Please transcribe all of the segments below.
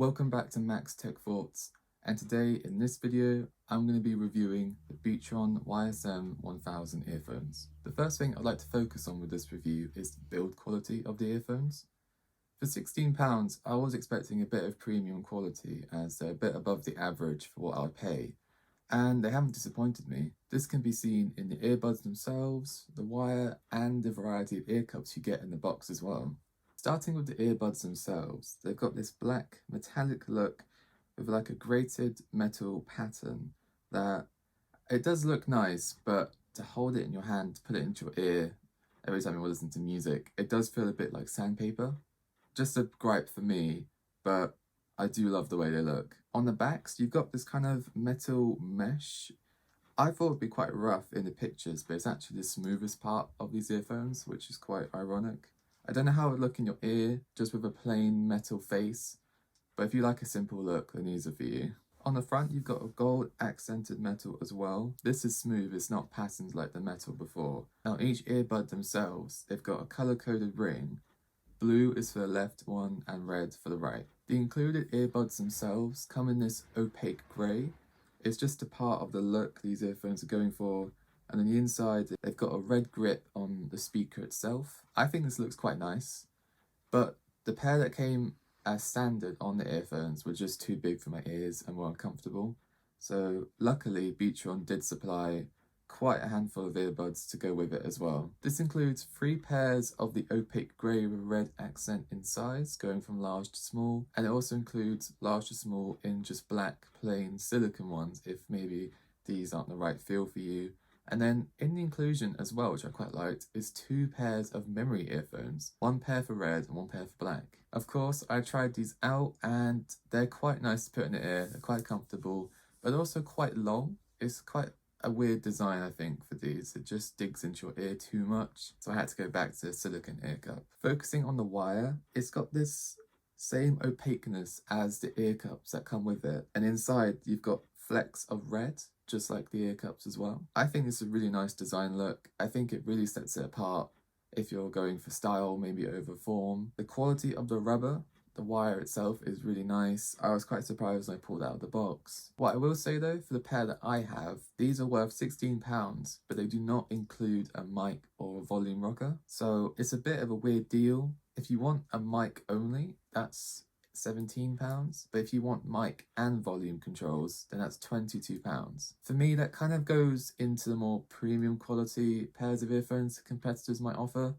Welcome back to Max Tech Thoughts, and today in this video I'm going to be reviewing the Betron YSM1000 earphones. The first thing I'd like to focus on with this review is the build quality of the earphones. For £16 I was expecting a bit of premium quality as they're a bit above the average for what I would pay, and they haven't disappointed me. This can be seen in the earbuds themselves, the wire, and the variety of ear cups you get in the box as well. Starting with the earbuds themselves, they've got this black metallic look with like a grated metal pattern that it does look nice, but to hold it in your hand, to put it into your ear every time you listen to music, it does feel a bit like sandpaper. Just a gripe for me, but I do love the way they look. On the backs, you've got this kind of metal mesh. I thought it'd be quite rough in the pictures, but it's actually the smoothest part of these earphones, which is quite ironic. I don't know how it would look in your ear, just with a plain metal face, but if you like a simple look, then these are for you. On the front, you've got a gold accented metal as well. This is smooth, it's not patterned like the metal before. Now each earbud themselves, they've got a color-coded ring. Blue is for the left one and red for the right. The included earbuds themselves come in this opaque grey. It's just a part of the look these earphones are going for. And on the inside, they've got a red grip on the speaker itself. I think this looks quite nice, but the pair that came as standard on the earphones were just too big for my ears and were uncomfortable. So luckily, Betron did supply quite a handful of earbuds to go with it as well. This includes 3 pairs of the opaque grey with red accent in size, going from large to small, and it also includes large to small in just black, plain silicone ones if maybe these aren't the right feel for you. And then in the inclusion as well, which I quite liked, is 2 pairs of memory earphones, 1 pair for red and 1 pair for black. Of course, I tried these out and they're quite nice to put in the ear, they're quite comfortable, but also quite long. It's quite a weird design, I think, for these. It just digs into your ear too much, so I had to go back to a silicone ear cup. Focusing on the wire, it's got this same opaqueness as the ear cups that come with it, and inside you've got flecks of red, just like the ear cups as well. I think this is a really nice design look. I think it really sets it apart if you're going for style, maybe over form. The quality of the rubber, the wire itself, is really nice. I was quite surprised when I pulled out of the box. What I will say though, for the pair that I have, these are worth £16, but they do not include a mic or a volume rocker. So it's a bit of a weird deal. If you want a mic only, that's £17, but if you want mic and volume controls, then that's £22. For me, that kind of goes into the more premium quality pairs of earphones competitors might offer,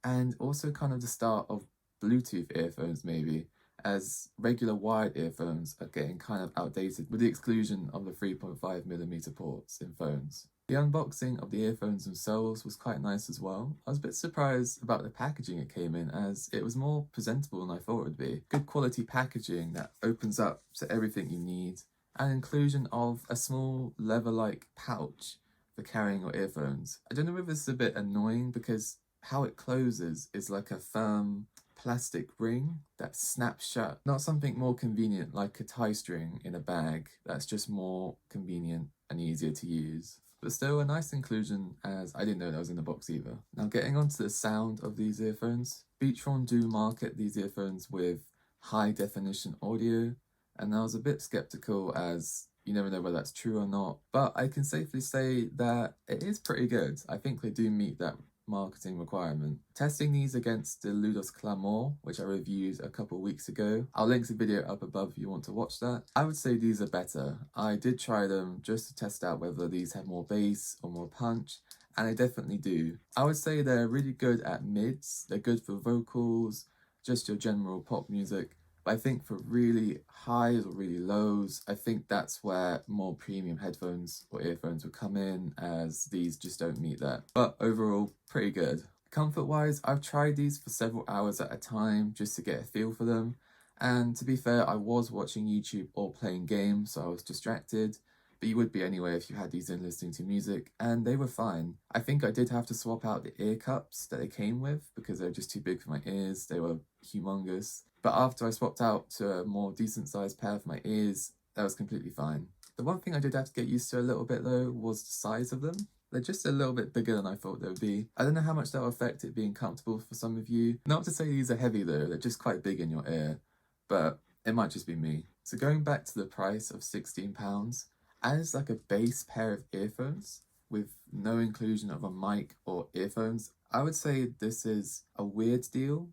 and also kind of the start of Bluetooth earphones maybe, as regular wired earphones are getting kind of outdated with the exclusion of the 3.5mm ports in phones. The unboxing of the earphones themselves was quite nice as well. I was a bit surprised about the packaging it came in, as it was more presentable than I thought it would be. Good quality packaging that opens up to everything you need, and inclusion of a small leather-like pouch for carrying your earphones. I don't know if this is a bit annoying because how it closes is like a firm plastic ring that snaps shut, not something more convenient like a tie string in a bag that's just more convenient and easier to use. But still a nice inclusion, as I didn't know that was in the box either. Now getting onto the sound of these earphones, Betron do market these earphones with high definition audio, and I was a bit skeptical as you never know whether that's true or not, but I can safely say that it is pretty good. I think they do meet that marketing requirement. Testing these against the Ludos Clamor, which I reviewed a couple weeks ago. I'll link the video up above if you want to watch that. I would say these are better. I did try them just to test out whether these have more bass or more punch, and they definitely do. I would say they're really good at mids, they're good for vocals, just your general pop music. But I think for really highs or really lows, I think that's where more premium headphones or earphones would come in, as these just don't meet that. But overall, pretty good. Comfort-wise, I've tried these for several hours at a time just to get a feel for them. And to be fair, I was watching YouTube or playing games, so I was distracted. But you would be anyway if you had these in listening to music, and they were fine. I think I did have to swap out the ear cups that they came with because they were just too big for my ears. They were humongous. But after I swapped out to a more decent sized pair for my ears, that was completely fine. The one thing I did have to get used to a little bit though was the size of them. They're just a little bit bigger than I thought they would be. I don't know how much that will affect it being comfortable for some of you. Not to say these are heavy though, they're just quite big in your ear. But it might just be me. So going back to the price of £16, as like a base pair of earphones with no inclusion of a mic or earphones, I would say this is a weird deal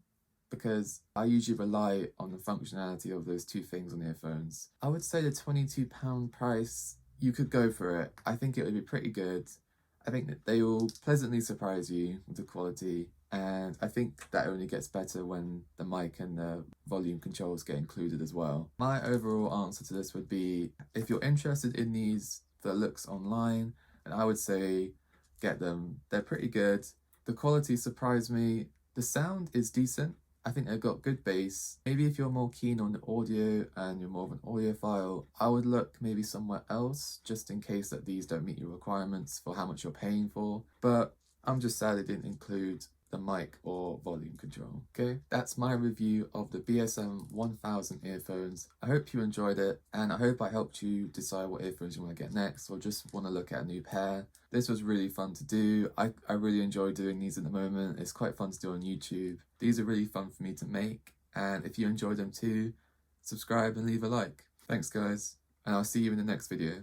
because I usually rely on the functionality of those two things on earphones. I would say the £22 price, you could go for it. I think it would be pretty good. I think that they will pleasantly surprise you with the quality, and I think that only gets better when the mic and the volume controls get included as well. My overall answer to this would be, if you're interested in the looks online, and I would say get them. They're pretty good. The quality surprised me. The sound is decent. I think they've got good bass. Maybe if you're more keen on the audio and you're more of an audiophile, I would look maybe somewhere else just in case that these don't meet your requirements for how much you're paying for. But I'm just sad they didn't include the mic or volume control. Okay, that's my review of the YSM1000 earphones. I hope you enjoyed it, and I hope I helped you decide what earphones you want to get next or just want to look at a new pair. This was really fun to do. I really enjoy doing these at the moment. It's quite fun to do on YouTube. These are really fun for me to make, and if you enjoyed them too, subscribe and leave a like. Thanks guys, and I'll see you in the next video.